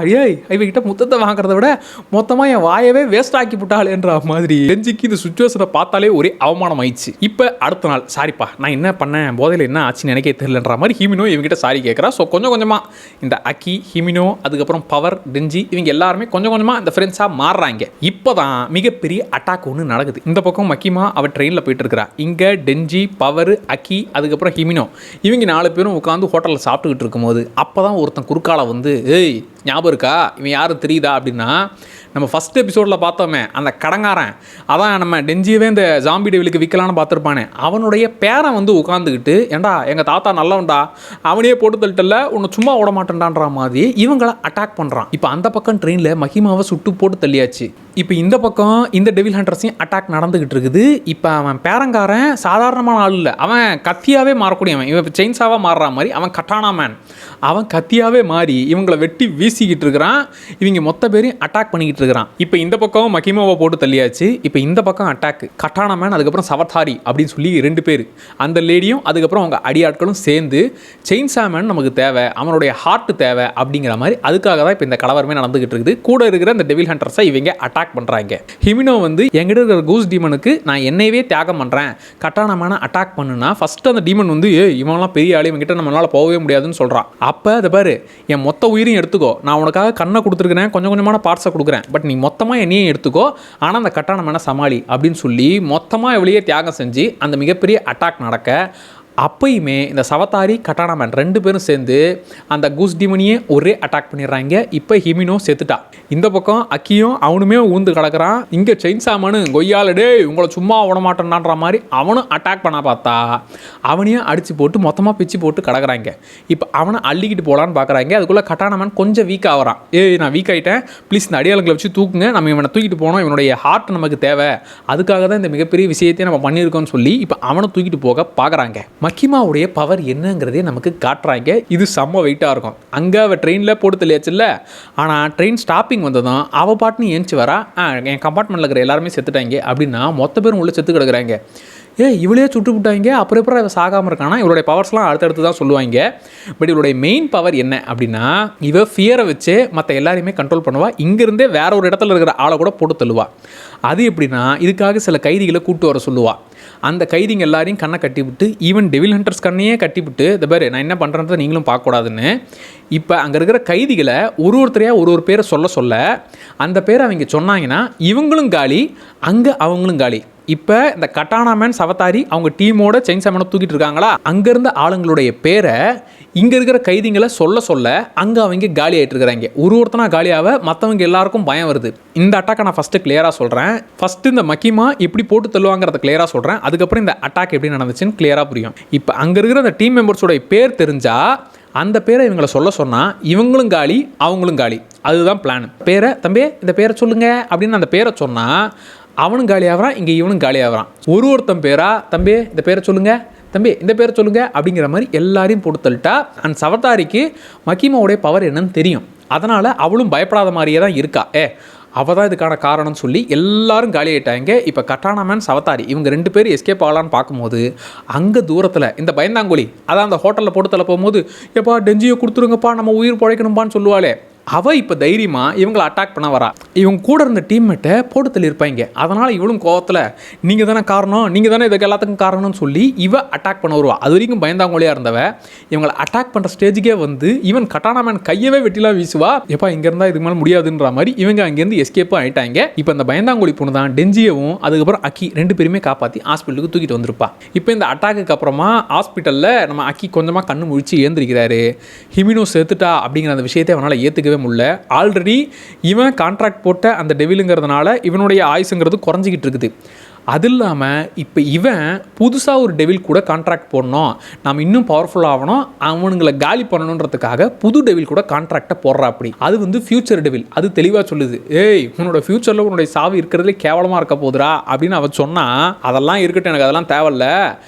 இவகிட்ட முத்தத்தை வாங்குறத விட மொத்தமாக என் வாயவே வேஸ்ட் ஆக்கி விட்டாளேன்ற மாதிரி டெஞ்சிக்கு இந்த சுச்சுவேஷனை பார்த்தாலே ஒரே அவமானம் ஆயிடுச்சு. இப்போ அடுத்த நாள், சாரிப்பா நான் என்ன பண்ணேன், போதையில் என்ன ஆச்சுன்னு எனக்கே தெரியலன்ற மாதிரி ஹிமினோ இவங்கிட்ட சாரி கேட்குறா. ஸோ கொஞ்சம் கொஞ்சமாக இந்த அக்கி, ஹிமினோ, அதுக்கப்புறம் பவர், டெஞ்சி இவங்க எல்லாருமே கொஞ்சம் கொஞ்சமாக இந்த ஃப்ரெண்ட்ஸாக மாறுறாங்க. இப்போ தான் மிகப்பெரிய அட்டாக் ஒன்று நடக்குது. இந்த பக்கம் மக்கிமா அவள் ட்ரெயினில் போயிட்டு இருக்கிறா, இங்கே டெஞ்சி, பவர், அக்கி, அதுக்கப்புறம் ஹிமினோ இவங்க 4 பேரும் உட்காந்து ஹோட்டலில் சாப்பிட்டுக்கிட்டு இருக்கும்போது அப்போ தான் ஒருத்தன் குறுக்கால வந்து ஞாபகம் இருக்கா இவன் யாரும் தெரியுதா அப்படின்னா, நம்ம ஃபஸ்ட் எபிசோடில் பார்த்தோமே அந்த கடங்காரன், அதான் நம்ம டெஞ்சியவே இந்த ஜாம்பி டெவிலுக்கு விற்கலான்னு பார்த்துருப்பானே, அவனுடைய பேரன் வந்து உட்காந்துக்கிட்டு, ஏண்டா எங்கள் தாத்தா நல்லவன்டா, அவனையே போட்டு தள்ளிட்டல உன்னை சும்மா விட மாட்டேன்டான்ற மாதிரி இவங்களை அட்டாக் பண்ணுறான். இப்போ அந்த பக்கம் ட்ரெயினில் மஹிமாவை சுட்டு போட்டு தள்ளியாச்சு. இப்போ இந்த பக்கம் இந்த டெவில் ஹண்டர்ஸையும் அட்டாக் நடந்துக்கிட்டு இருக்குது. இப்போ அவன் பேரங்காரன் சாதாரணமான ஆள் இல்லை, அவன் கத்தியாகவே மாறக்கூடியவன், இவன் செயின்ஸாவாக மாறுற மாதிரி அவன் கட்டானா மேன், அவன் கத்தியாகவே மாறி இவங்களை வெட்டி வீசிக்கிட்டு இருக்கிறான். இவங்க மொத்த பேரையும் அட்டாக் பண்ணிக்கிட்டு இருக்கிறான். இப்போ இந்த பக்கம் மகிமாவை போட்டு தள்ளியாச்சு. இப்போ இந்த பக்கம் அட்டாக் கட்டானா மேன், அதுக்கப்புறம் சவத்தாரி அப்படின்னு சொல்லி 2 பேர், அந்த லேடியும் அதுக்கப்புறம் அவங்க அடியாட்களும் சேர்ந்து செயின்ஸா மேன் நமக்கு தேவை, அவனுடைய ஹார்ட் தேவை அப்படிங்கிற மாதிரி அதுக்காக தான் இப்போ இந்த கலவரமே நடந்துகிட்டு இருக்குது. கூட இருக்கிற இந்த டெவில் ஹண்டர்ஸை இவங்க அட்டாக் பண்றாங்க. ஹிமினோ வந்து எங்கிட்ட இருக்கிற கூஸ் டீமனுக்கு நான் என்னையவே தியாகம் பண்றேன், கட்டானா மேனை அட்டாக் பண்ணுனா ஃபர்ஸ்ட் அந்த டீமன் வந்து இவன்லாம் பெரிய ஆளு, இவங்கிட்ட நம்மளால போகவே முடியாதுன்னு சொல்றான். அப்போ அதை பாரு, என் மொத்த உயிரையும் எடுத்துக்கோ, நான் உனக்காக கண்ணை கொடுத்துருக்கிறேன், கொஞ்சம் கொஞ்சமான பார்ட்ஸை கொடுக்குறேன், பட் நீ மொத்தமாக என்னையும் எடுத்துக்கோ, ஆனால் அந்த கட்டான மேனை சமாளி அப்படின்னு சொல்லி மொத்தமாக எவ்வளியே தியாகம் செஞ்சு அந்த மிகப்பெரிய அட்டாக் நடக்க, அப்பயுமே இந்த சவத்தாரி கட்டானா மேன் 2 பேரும் சேர்ந்து அந்த கூஸ் டீமனியே ஒரே அட்டாக் பண்ணிடுறாங்க. இப்போ ஹிமினோ செத்துட்டா. இந்த பக்கம் அக்கியும் அவனுமே ஊந்து கிடக்குறான். இங்கே செயின்சாமனு கொய்யாலடே உங்களை சும்மா விட மாட்டேன்டான்ற மாதிரி அவனும் அட்டாக் பண்ண பார்த்தா அவனையும் அடித்து போட்டு மொத்தமாக பிச்சு போட்டு கிடக்குறாங்க. இப்போ அவனை அள்ளிக்கிட்டு போகலான்னு பார்க்குறாங்க. அதுக்குள்ளே கட்டானா மேன் கொஞ்சம் வீக் ஆகிறான். நான் வீக் ஆகிட்டேன், ப்ளீஸ் இந்த அடியாளங்களை வச்சு தூக்குங்க, நம்ம இவனை தூக்கிட்டு போனோம், இவனுடைய ஹார்ட் நமக்கு தேவை, அதுக்காக தான் இந்த மிகப்பெரிய விஷயத்தையும் நம்ம பண்ணியிருக்கோம்னு சொல்லி இப்போ அவனை தூக்கிட்டு போக பார்க்குறாங்க. மக்கிமாவுடைய பவர் என்னங்கிறதே நமக்கு காட்டுறாங்க. இது செம்ம வெயிட்டாக இருக்கும். அங்கே அவள் ட்ரெயினில் போட்டு தெளியாச்சுல்ல, ஆனால் ட்ரெயின் ஸ்டாப்பிங் வந்ததும் அவள் பாட்டுன்னு ஏஞ்சி வரா, என் கம்பார்ட்மெண்ட்டில் இருக்கிற எல்லாருமே செத்துட்டாங்க அப்படின்னா மொத்த பேரும் உள்ளே செத்து கிடக்குறாங்க. இவளே சுட்டு விட்டாங்க, அப்புறம் அப்புறம் இவள் சாகாமல் இருக்கானா. இவளுடைய பவர்ஸ்லாம் அடுத்தடுத்து தான் சொல்லுவாங்க. பட் இவளுடைய மெயின் பவர் என்ன அப்படின்னா, இவள் ஃபியரை வச்சு மற்ற எல்லாரையுமே கண்ட்ரோல் பண்ணுவாள். இங்கேருந்தே வேற ஒரு இடத்துல இருக்கிற ஆளை கூட போட்டு தள்ளுவாள். அது எப்படின்னா, இதுக்காக சில கைதிகளை கூப்பிட்டு வர சொல்லுவாள். அந்த கைதிங்க எல்லாரையும் கண்ணை கட்டிவிட்டு, ஈவன் டெவில் ஹண்டர்ஸ் கண்ணையே கட்டிவிட்டு, இந்த பேர் நான் என்ன பண்ணுறேன்றதை நீங்களும் பார்க்கக்கூடாதுன்னு இப்போ அங்கே இருக்கிற கைதிகளை ஒருத்தரையாக ஒரு பேரை சொல்ல அந்த பேரை அவங்க சொன்னாங்கன்னா இவங்களும் காலி, அங்கே அவங்களும் காலி. இப்போ இந்த கட்டானா மேன் சவதாரி அவங்க டீமோட செயின்சா மேனை தூக்கிட்டு இருக்காங்களா, அங்கேருந்த ஆளுங்களுடைய பேரை இங்கே இருக்கிற கைதிங்களை சொல்ல அங்கே அவங்க காலி ஆகிட்டு இருக்கிறாங்க. ஒருத்தனா காலியாக மற்றவங்க எல்லாருக்கும் பயம் வருது. இந்த அட்டாக்கை நான் ஃபஸ்ட்டு கிளியராக சொல்கிறேன். ஃபஸ்ட்டு இந்த மக்கிமா எப்படி போட்டு தள்ளுவாங்கிறத கிளியராக சொல்கிறேன். அதுக்கப்புறம் இந்த அட்டாக் எப்படி நடந்துச்சுன்னு கிளியராக புரியும். இப்போ அங்கே இருக்கிற அந்த டீம் மெம்பர்ஸோடைய பேர் தெரிஞ்சால் அந்த பேரை இவங்களை சொன்னால் இவங்களும் காலி, அவங்களும் காலி. அதுதான் பிளான். பேரை தம்பி இந்த பேரை சொல்லுங்க அப்படின்னு அந்த பேரை சொன்னால் அவனும் காலி ஆகிறான், இங்கே இவனும் காலி ஆகிறான். ஒருத்தன் பேரா தம்பி இந்த பேரை சொல்லுங்க, தம்பி இந்த பேரை சொல்லுங்க அப்படிங்கிற மாதிரி எல்லாரையும் போட்டு தள்ளிட்டா அந்த சவதாரிக்கு மக்கிமாவுடைய பவர் என்னன்னு தெரியும். அதனால் அவளும் பயப்படாத மாதிரியே தான் இருக்கா. அவள் தான் இதுக்கான காரணம்னு சொல்லி எல்லாரும் காலி ஆகிட்டாங்க. இப்போ கட்டானா மேன் சவதாரி இவங்க 2 பேரும் எஸ்கேப் ஆகலான்னு பார்க்கும்போது அங்கே தூரத்தில் இந்த பயந்தாங்கோலி அதான் அந்த ஹோட்டலில் போட்டு தள்ள போகும்போது, எப்பா டெஞ்சியை கொடுத்துருங்கப்பா நம்ம உயிர் பிழைக்கணும்பான்னு சொல்லுவாளே, அவள் இப்போ தைரியமாக இவங்களை அட்டாக் பண்ண வரா. இவங்க கூட இருந்த டீம்மேட்டை போட்டு தள்ளியிருப்பாங்க. அதனால் இவளும் கோவத்தில் நீங்கள் தானே காரணம், நீங்கள் தானே இதுக்கு எல்லாத்துக்கும் காரணம்னு சொல்லி இவன் அட்டாக் பண்ண வருவா. அது வரைக்கும் பயந்தாங்கோலியாக இருந்தவ இவங்களை அட்டாக் பண்ணுற ஸ்டேஜுக்கே வந்து ஈவன் கட்டானா மேன் கையவே வெட்டிலாம் வீசுவா. எப்பா இங்கே இருந்தால் இதுக்கு மேலே முடியாதுன்ற மாதிரி இவங்க அங்கேருந்து எஸ்கேப்பும் ஆகிட்டாங்க. இப்போ இந்த பயந்தாங்கோலி பொண்ணு தான் டெஞ்சியவும் அதுக்கப்புறம் அக்கி 2 பேருமே காப்பாற்றி ஹாஸ்பிட்டலுக்கு தூக்கிட்டு வந்திருப்பா. இப்போ இந்த அட்டாக்கு அப்புறமா ஹாஸ்பிட்டலில் நம்ம அக்கி கொஞ்சமாக கண்ணு முழிச்சு ஏந்திருக்கிறாரு. ஹிமினோ செத்துட்டா அப்படிங்கிற அந்த விஷயத்தை அவனால் ஏற்றுக்கவே முடியல. ஆல்ரெடி இவன் கான்ட்ராக்ட் போட்ட அந்த டெவிலுங்கிறதுனால இவனுடைய ஆயுசுங்கிறது குறைஞ்சிக்கிட்டு இருக்குது. அது இல்லாமல் இப்போ இவன் புதுசாக ஒரு டெவில் கூட கான்ட்ராக்ட் போடணும், நாம் இன்னும் பவர்ஃபுல் ஆகணும், அவனுங்களை காலி பண்ணணுன்றதுக்காக புது டெவில் கூட கான்ட்ராக்டை போடுறா. அப்படி அது வந்து ஃபியூச்சர் டெவில். அது தெளிவாக சொல்லுது, உன்னோட ஃபியூச்சரில் உன்னுடைய சாவு இருக்கிறதுலே கேவலமாக இருக்க போதுரா அப்படின்னு அவன் சொன்னால், அதெல்லாம் இருக்கட்டும் எனக்கு அதெல்லாம் தேவையில்ல,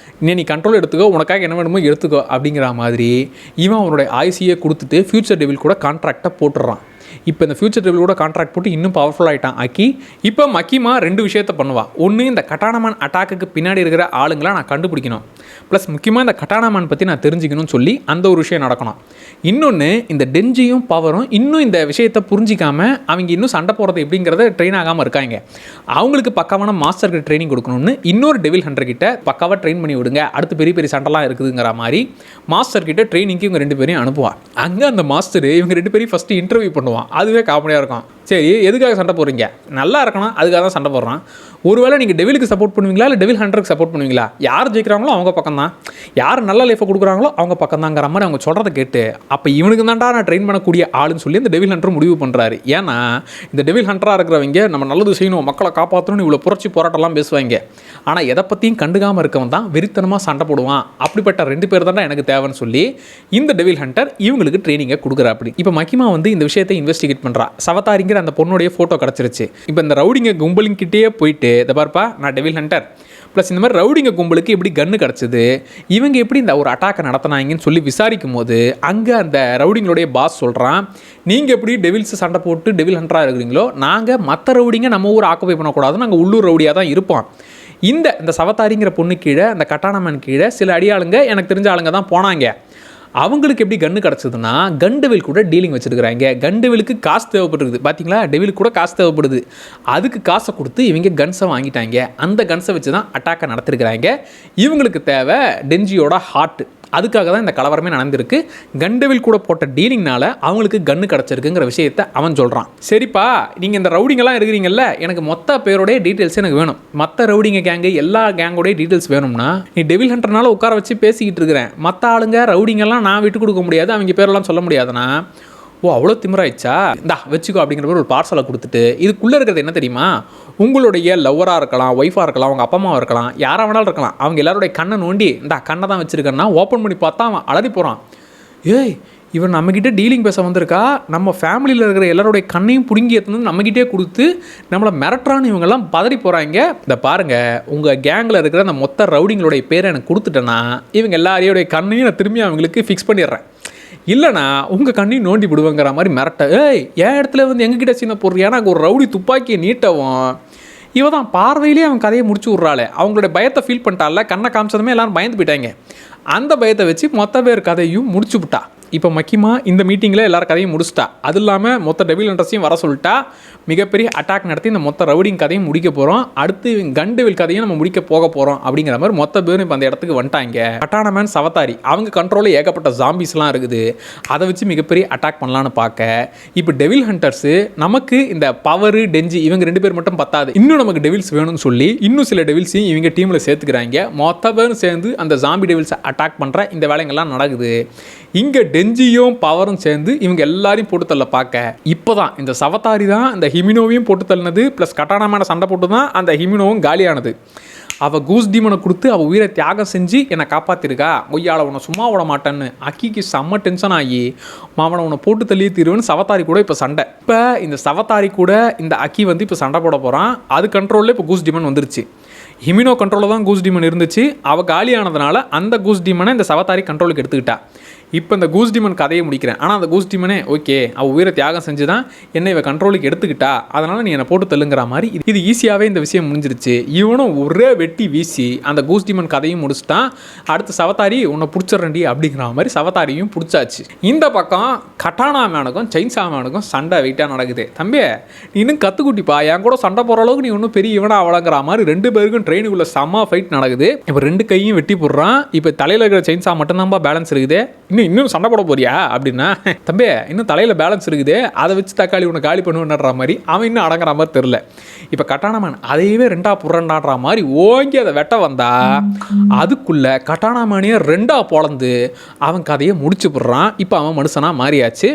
நீ கண்ட்ரோல் எடுத்துக்கோ, உனக்காக என்ன வேணுமோ எடுத்துக்கோ அப்படிங்கிற மாதிரி இவன் அவனுடைய ஆயுசியை கொடுத்துட்டு ஃபியூச்சர் டெவில் கூட கான்ட்ராக்டை போட்டுடுறான். இப்போ இந்த ஃபியூச்சர் டெவில் கூட கான்ட்ராக்ட் போட்டு இன்னும் பவர்ஃபுல் ஆகிட்டான் அக்கி. இப்போ மக்கிமா 2 விஷயத்த பண்ணுவாள். ஒன்று, இந்த கட்டானா மேன் அட்டாக்கு பின்னாடி இருக்கிற ஆளுங்களை நான் கண்டுபிடிக்கணும், ப்ளஸ் முக்கியமாக இந்த கட்டானா மேன் பற்றி நான் தெரிஞ்சுக்கணும்னு சொல்லி அந்த ஒரு விஷயம் நடக்கணும். இன்னொன்று, இந்த டெஞ்சியும் பவரும் இன்னும் இந்த விஷயத்தை புரிஞ்சிக்காமல் அவங்க இன்னும் சண்டை போடுறது எப்படிங்கிறத ட்ரெயின் ஆகாமல் இருக்காங்க. அவங்களுக்கு பக்காவான மாஸ்டருக்கு ட்ரைனிங் கொடுக்கணும்னு இன்னொரு டெவில் ஹண்டர் கிட்ட பக்காவாக ட்ரெயின் பண்ணி விடுங்க, அடுத்து பெரிய பெரிய சண்டைலாம் இருக்குதுங்கிற மாதிரி மாஸ்டர் கிட்ட ட்ரைனிங்க்கு இவங்க 2 பேரையும் அனுப்புவார். அங்கே அந்த மாஸ்டர் இவங்க 2 பேரையும் ஃபஸ்ட்டு இன்டர்வியூ பண்ணுவான். அதுவே காமெடியாக இருக்கும். சரி எதுக்காக சண்டை போடுறீங்க, நல்லா இருக்கணும் அதுக்காக தான் சண்டை போடுறான். ஒருவேளை நீங்கள் டெவிலுக்கு சப்போர்ட் பண்ணுவீங்களா இல்லை டெவில் ஹண்டருக்கு சப்போர்ட் பண்ணுவீங்களா, யார் ஜெயிக்கிறாங்களோ அவங்க பக்கம் தான், யார் நல்ல லைஃபை கொடுக்குறாங்களோ அவங்க பக்கம் தாங்கிற மாதிரி அவங்க சொல்கிறத கேட்டு அப்போ இவனுக்கு தான்டா நான் ட்ரெயின் பண்ணக்கூடிய ஆளுன்னு சொல்லி இந்த டெவில் ஹண்டர் முடிவு பண்ணுறாரு. ஏன்னா இந்த டெவில் ஹண்டராக இருக்கிறவங்க நம்ம நல்லது செய்யணும், மக்களை காப்பாற்றணும்னு இவ்வளோ புரட்சி போராட்டம்லாம் பேசுவாங்க. ஆனால் எதை பற்றியும் கண்டுக்காமல் இருக்கவன் தான் வெறித்தனமாக சண்டை போடுவான். அப்படிப்பட்ட 2 பேர் தான்டா எனக்கு தேவைன்னு சொல்லி இந்த டெவில் ஹண்டர் இவங்களுக்கு ட்ரைனிங்கை கொடுக்குறா. அப்படி இப்போ மக்கிமா வந்து இந்த விஷயத்தை இன்வெஸ்டிகேட் பண்ணுறா. சவதாரிங்கிற அந்த பொண்ணுடைய ஃபோட்டோ கிடச்சிருச்சு. இப்போ இந்த ரவுடிங்க கும்பலிங்கிட்டே போயிட்டு இதை பார்ப்பா நான் டெவில் ஹண்டர், ப்ளஸ் இந்த மாதிரி ரவுடிங்க கும்பலுக்கு எப்படி கன்று கிடச்சிது, இவங்க எப்படி இந்த ஒரு அட்டாக்கை நடத்தினாங்கன்னு சொல்லி விசாரிக்கும் போது அங்கே அந்த ரவுடிங்களுடைய பாஸ் சொல்கிறான், நீங்கள் எப்படி டெவில்ஸ் சண்டை போட்டு டெவில் ஹண்டராக இருக்கிறீங்களோ நாங்கள் மற்ற ரவுடிங்க நம்ம ஊர் ஆக்குபை பண்ணக்கூடாது, நாங்கள் உள்ளூர் ரவுடியாக தான் இருப்போம். இந்த சவதாரிங்கிற பொண்ணு கீழே அந்த கட்டானா மேன் கீழே சில அடியாளுங்க எனக்கு தெரிஞ்ச ஆளுங்க தான் போனாங்க. அவங்களுக்கு எப்படி கன்று கிடச்சதுன்னா கன் டெவில் கூட டீலிங் வச்சுருக்கிறாங்க. கன் டெவிலுக்கு காசு தேவைப்பட்டுருக்குது பார்த்தீங்களா, டெவிலுக்கு கூட காசு தேவைப்படுது. அதுக்கு காசை கொடுத்து இவங்க கன்ஸை வாங்கிட்டாங்க. அந்த கன்ஸை வச்சு தான் அட்டாக்கை நடத்திருக்கிறாங்க. இவங்களுக்கு தேவை டெஞ்சியோட ஹார்ட். அதுக்காக தான் இந்த கலவரமே நடந்திருக்கு. கண்டவில் கூட போட்ட டீலிங்னால அவங்களுக்கு கன்று கிடச்சிருக்குங்கிற விஷயத்தை அவன் சொல்கிறான். சரிப்பா நீங்கள் இந்த ரவுடிங்கெல்லாம் இருக்கிறீங்கல்ல, எனக்கு மொத்த பேரோடைய டீட்டெயில்ஸ் எனக்கு வேணும், மற்ற ரவுடிங்க கேங்கு எல்லா கேங்கோடைய டீட்டெயில்ஸ் வேணும்னா நீ டெவில் ஹண்டர்னால உட்கார வச்சு பேசிக்கிட்டு இருக்கிறேன், மற்ற ஆளுங்க ரவுடிங்கெல்லாம் நான் விட்டு கொடுக்க முடியாது, அவங்க பேரெல்லாம் சொல்ல முடியாதுன்னா அவ்வளோ திமிராயிடுச்சா, இந்தா வச்சுக்கோ அப்படிங்கிற மாதிரி ஒரு பார்சலை கொடுத்துட்டு இதுக்குள்ளே இருக்கிறது என்ன தெரியுமா, உங்களுடைய லவ்வராக இருக்கலாம், ஒய்ஃபாக இருக்கலாம், அவங்க அப்பா அம்மாவாக இருக்கலாம், யாராக வேணாலும் இருக்கலாம், அவங்க எல்லாருடைய கண்ணை நோண்டி இந்தா கண்ணை தான் வச்சுருக்கேன்னா ஓப்பன் பண்ணி பார்த்தா அவன் அலறி போகிறான். இவன் நம்மக்கிட்ட டீலிங் பேச வந்திருக்கா, நம்ம ஃபேமிலியில் இருக்கிற எல்லாருடைய கண்ணையும் பிடுங்கி எடுத்துன்னு நம்மக்கிட்டே கொடுத்து நம்மளை மிரட்டுறான்னு இவங்கெல்லாம் பதறி போகிறாங்க. இந்த பாருங்கள், உங்கள் கேங்கில் இருக்கிற அந்த மொத்த ரவுடிங்களுடைய பேரை எனக்கு கொடுத்துட்டேன்னா இவங்க எல்லாரையோடைய கண்ணையும் நான் திரும்பி அவங்களுக்கு ஃபிக்ஸ் பண்ணிடுறேன், இல்லைனா உங்கள் கண்ணையும் நோண்டி விடுவேங்கிற மாதிரி மிரட்ட. ஏய், என் இடத்துல வந்து எங்ககிட்ட சின்ன போடுறியா, எனக்கு ஒரு ரவுடி துப்பாக்கியை நீட்டவும் இவ தான் பார்வையிலே அவன் கதையை முடிச்சு விட்றாளே. அவங்களுடைய பயத்தை ஃபீல் பண்ணிட்டால, கண்ணை காமிச்சதுமே எல்லாரும் பயந்து போயிட்டாங்க. அந்த பயத்தை வச்சு மொத்த பேர் கதையும் முடிச்சு விட்டா. இப்போ முக்கியமாக இந்த மீட்டிங்கில் எல்லாரும் கதையும் முடிச்சிட்டா. அது இல்லாமல் மொத்த டெவில் ஹண்டர்ஸையும் வர சொல்லிட்டா. மிகப்பெரிய அட்டாக் நடத்தி இந்த மொத்த ரவுடிங் கதையும் முடிக்க போகிறோம். அடுத்து கண்டவில் கதையும் நம்ம முடிக்க போக போகிறோம் அப்படிங்கிற மாதிரி மொத்த பேரும் இப்போ அந்த இடத்துக்கு வந்துட்டாங்க. கட்டானா மேன், சவதாரி அவங்க கண்ட்ரோலில் ஏகப்பட்ட ஜாம்பிஸ்லாம் இருக்குது. அதை வச்சு மிகப்பெரிய அட்டாக் பண்ணலான்னு பார்க்க இப்போ டெவில் ஹண்டர்ஸு நமக்கு இந்த பவரு டெஞ்சி இவங்க 2 பேர் மட்டும் பத்தாது, இன்னும் நமக்கு டெவில்ஸ் வேணும்னு சொல்லி இன்னும் சில டெவில்ஸையும் இவங்க டீமில் சேர்த்துக்கிறாங்க. மொத்த பேரும் சேர்ந்து அந்த ஜாம்பி டெவில்ஸை அட்டாக் பண்ணுற இந்த வேலைங்கள்லாம் நடக்குது. இங்கே டெஞ்சியும் பவரும் சேர்ந்து இவங்க எல்லாரையும் போட்டு தள்ள பார்க்க இப்போ தான் இந்த சவதாரி தான் இந்த ஹிமினோவையும் போட்டு தள்ளினது. ப்ளஸ் கட்டானாமான சண்டை போட்டு தான் அந்த ஹிமினோவும் காலியானது. அவள் கூஸ் டீமனை கொடுத்து அவள் உயிரை தியாகம் செஞ்சு என்னை காப்பாற்றிருக்கா. ஒய்யாளை உன்னை சும்மா விட மாட்டேன்னு அக்கிக்கு செம்ம டென்ஷன் ஆகி மாவனை உன்னை போட்டு தள்ளியே தீருவேன்னு சவதாரி கூட இப்போ சண்டை. இப்போ இந்த சவதாரி கூட இந்த அக்கி வந்து இப்போ சண்டை போட போகிறான். அது கண்ட்ரோலில் இப்போ கூஸ் டீமன் வந்துருச்சு. ஹிமினோ கண்ட்ரோலில் தான் கூஸ் டீமன் இருந்துச்சு. அவள் காலியானதுனால அந்த கூஸ் டீமனை இந்த சவதாரி கண்ட்ரோலுக்கு எடுத்துக்கிட்டா. இப்போ இந்த கூஸ் டீமன் கதையை முடிக்கிறேன். ஆனால் அந்த கூஸ் டீமனே ஓகே, அவள் உயிரை தியாகம் செஞ்சு தான் என்னை இவ கண்ட்ரோலுக்கு எடுத்துக்கிட்டா, அதனால் நீ என்னை போட்டு தள்ளுங்கிற மாதிரி இது ஈஸியாகவே இந்த விஷயம் முடிஞ்சிருச்சு. இவனும் ஒரே வெட்டி வீசி அந்த கூஸ் டீமன் கதையும் முடிச்சுட்டான். அடுத்து சவதாரி உன்னை பிடிச்சிட்றண்டி அப்படிங்கிற மாதிரி சவதாரியும் பிடிச்சாச்சு. இந்த பக்கம் கட்டானா மேனுக்கும் செயின்சா மேனுக்கும் சண்டை வெயிட்டாக நடக்குது. தம்பி, நீ இன்னும் கற்றுக்குட்டிப்பா, என் கூட சண்டை போகிற அளவுக்கு நீ ஒன்றும் பெரிய இவனா அவளங்கிற மாதிரி 2 பேருக்கும் ட்ரெயினுக்குள்ளே செம்ம ஃபைட் நடக்குது. இப்போ 2 கையும் வெட்டி போடுறான். இப்போ தலையில் இருக்கிற செயின்சா மட்டும்தான்ப்பா பேலன்ஸ் இருக்குது. இன்னும் சண்டை போட போறியா அப்படின்னா, தம்பி இன்னும் தலையில் பேலன்ஸ் இருக்குது, அதை வச்சு தக்காளி உன்னை காலி பண்ணுவேன்ற மாதிரி அவன் இன்னும் அடங்குற மாதிரி தெரில. இப்போ கட்டானா மேன் அதையவே 2ஆ புறண்டாடுற மாதிரி ஓங்கி அதை வெட்ட வந்தா அதுக்குள்ள கட்டானா மேனையே 2ஆ பொளந்து அவன் கதையை முடிச்சு போடுறான். இப்போ அவன் மனுஷனாக மாறியாச்சு.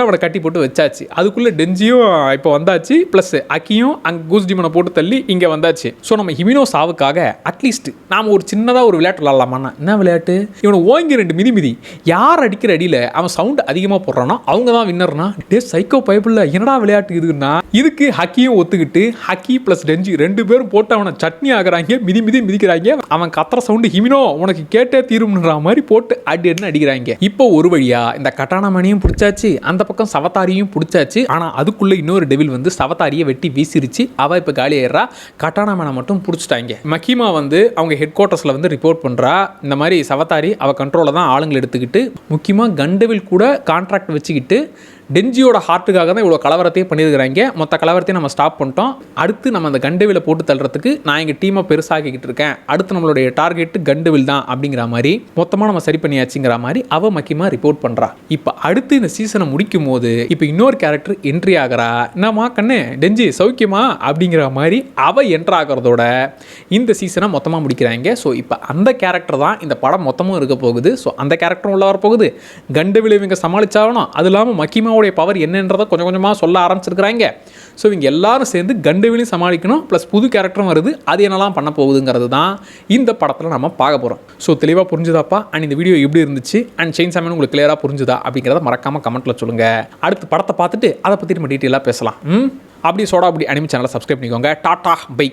அவனை கட்டி போட்டு வச்சாச்சு. அதுக்குள்ளே டெஞ்சியும் இப்போ வந்தாச்சு. ப்ளஸ் அக்கியும் அங்கே கூஸ் டீமனை போட்டு தள்ளி இங்கே வந்தாச்சு. ஸோ நம்ம ஹிமினோ சாவுக்காக அட்லீஸ்ட் நாம் ஒரு சின்னதாக ஒரு விளையாட்டு விளாட்லாமாண்ணா. என்ன விளையாட்டு? இவனை ஓங்கி 2 மிதி யார் அடிக்கிற அடியில் அவன் சவுண்ட் அதிகமாக போடுறானோ அவங்க தான் வின்னர்னா. டே சைக்கோ பைப்பில் என்னடா விளையாட்டு இதுன்னா, இதுக்கு ஹக்கியும் ஒத்துக்கிட்டு ஹக்கி ப்ளஸ் டெஞ்சி 2 பேரும் போட்டு அவனை சட்னி ஆகுறாங்க, மிதிக்கிறாங்க. அவன் கத்துற சவுண்டு ஹிமினோ உனக்கு கேட்டே தீரும்ன்ற மாதிரி போட்டு அடின்னு அடிக்கிறாங்க. இப்போ ஒரு வழியா இந்த கட்டானா மேனையும் பிடிச்சாச்சு, அந்த பக்கம் சவதாரியும் பிடிச்சாச்சு. ஆனால் அதுக்குள்ளே இன்னொரு டெவில் வந்து சவதாரியை வெட்டி வீசிருச்சு. அவள் இப்போ காலி ஆயிடுறா. கட்டானா மேனை மட்டும் பிடிச்சிட்டாங்க. மக்கிமா வந்து அவங்க ஹெட் குவார்ட்டர்ஸில் வந்து ரிப்போர்ட் பண்ணுறா. இந்த மாதிரி சவதாரி அவள் கண்ட்ரோலில் தான் ஆளுங்களை எடுத்துக்கிட்டு முக்கியமாக கண்டவில் கூட கான்ட்ராக்ட் வச்சுக்கிட்டு டெஞ்சியோட ஹார்ட்டுக்காக தான் இவ்வளோ கலவரத்தையே பண்ணியிருக்கிறாங்க. மொத்த கலவரத்தையும் நம்ம ஸ்டாப் பண்ணிட்டோம். அடுத்து நம்ம அந்த கண்டவில் போட்டு தள்ளுறதுக்கு நான் எங்கள் டீமை பெருசாகிக்கிட்டு இருக்கேன். அடுத்து நம்மளுடைய டார்கெட்டு கண்டவில் தான் அப்படிங்கிற மாதிரி மொத்தமாக நம்ம சரி பண்ணியாச்சுங்கிற மாதிரி அவள் முக்கியமாக ரிப்போர்ட் பண்ணுறா. இப்போ அடுத்து இந்த சீசனை முடிக்கும் போது இப்போ இன்னொரு கேரக்டர் என்ட்ரி ஆகிறா. என்னம்மா கண்ணு டெஞ்சி சௌக்கியமா அப்படிங்கிற மாதிரி அவள் என்ட்ரு ஆகிறதோட இந்த சீசனை மொத்தமாக முடிக்கிறாங்க. ஸோ இப்போ அந்த கேரக்டர் தான் இந்த படம் மொத்தமும் இருக்க போகுது. ஸோ அந்த கேரக்டரும் உள்ள வரப்போகுது. கண்டவில் இவங்க சமாளிச்சாகணும். அது இல்லாமல் மக்கிமா பவர் என்னன்றதை கொஞ்சம் கொஞ்சமாக சொல்ல ஆரம்பிச்சிருக்கிறாங்க. ஸோ இவங்க எல்லாரும் சேர்ந்து கண்டவிலையும் சமாளிக்கணும். ப்ளஸ் புது கேரக்டரும் வருது. அது என்னெல்லாம் பண்ண போகுதுங்கிறது தான் இந்த படத்தில் நம்ம பார்க்க போகிறோம். ஸோ தெளிவாக புரிஞ்சுதாப்பா? அண்ட் இந்த வீடியோ எப்படி இருந்துச்சு அண்ட் செயின்சா மேன் உங்களுக்கு கிளியராக புரிஞ்சுதா அப்படிங்கிறத மறக்காமல் கமெண்ட்டில் சொல்லுங்கள். அடுத்து படத்தை பார்த்துட்டு அதை பற்றி நம்ம டீட்டெயிலாக பேசலாம். அப்படி சோடா அப்படி அனிமி சேனலை சப்ஸ்கிரைப் பண்ணிக்கோங்க. Tata bye.